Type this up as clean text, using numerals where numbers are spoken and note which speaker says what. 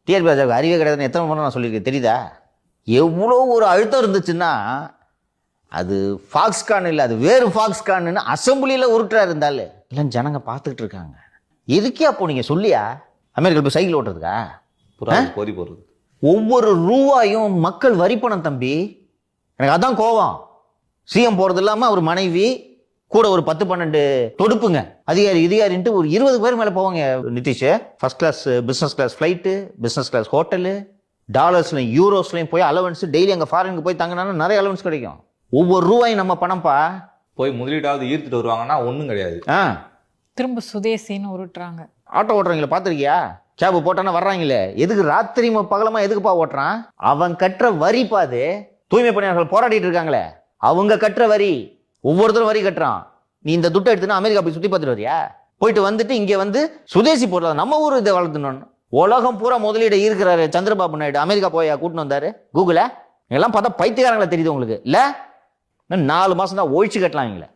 Speaker 1: TRP ராஜாவுக்கு அறிவே கிடையாதுன்னு எத்தனை முறை நான் சொல்லியிருக்கேன் தெரியுதா? எவ்வளோ ஒரு அழுத்தம் இருந்துச்சுன்னா அது ஃபாக்ஸ்கான் இல்லை, அது வேறு ஃபாக்ஸ்கான்னு அசம்பிளியில் உருட்டுறா இருந்தாலும் இல்லை ஜனங்க பார்த்துக்கிட்டு இருக்காங்க. எதுக்கே அப்போ நீங்கள் சொல்லியா அமெரிக்கா போய் சைக்கிள் ஓட்டுறதுக்கா?
Speaker 2: போரி போடுறது.
Speaker 1: ஒவ்வொரு ரூபாயும் மக்கள் வரி பணம் தம்பி. எனக்கு அதான் கோவம். சிஎம் போகிறது இல்லாமல் அவர் மனைவி கூட ஒரு 10-12 தொடுப்புங்க அதிகாரின்ட்டு ஒரு 20 பேர் மேலே போவாங்க. Nitish first class business class flight, business class hotel, டாலர்ஸ்லையும் யூரோஸ்லையும் போய் அலவன்ஸ் டெய்லி அங்கே ஃபாரினுக்கு போய் தங்கினாலும் நிறைய அலவன்ஸ் கிடைக்கும். ஒவ்வொரு ரூபாயும் நம்ம பணம்ப்பா.
Speaker 2: போய் முதலீடாவது ஈர்த்துட்டு வருவாங்கன்னா ஒன்றும் கிடையாது.
Speaker 3: திரும்ப சுதேசின்னு உருட்டுறாங்க.
Speaker 1: ஆட்டோ ஓட்டுறவங்கள பார்த்துருக்கியா? கேபு போட்டானா வர்றாங்களே, எதுக்கு ராத்திரி பகலமா எதுக்குப்பா ஓட்டுறான்? அவன் கட்டுற வரி பாது. தூய்மை பணியாளர்கள் போராடிட்டு இருக்காங்களே, அவங்க கட்டுற வரி. ஒவ்வொருத்தரும் வரி கட்டுறான். நீ இந்த துட்டை எடுத்துனா அமெரிக்கா போய் சுற்றி பார்த்துட்டு வரியா? போயிட்டு வந்துட்டு இங்கே வந்து சுதேசி போடுறதா? நம்ம ஊர் இதை வளர்த்துணும். உலகம் பூரா முதலீடு இருக்கிறாரு சந்திரபாபு நாயுடு. அமெரிக்கா போய் கூட்டின்னு வந்தாரு. கூகுள எல்லாம் பார்த்தா பைத்தியக்காரங்களை தெரியுது உங்களுக்கு இல்லை? 4 மாசம் தான் ஒழிச்சு கட்டலாம் இவங்கள.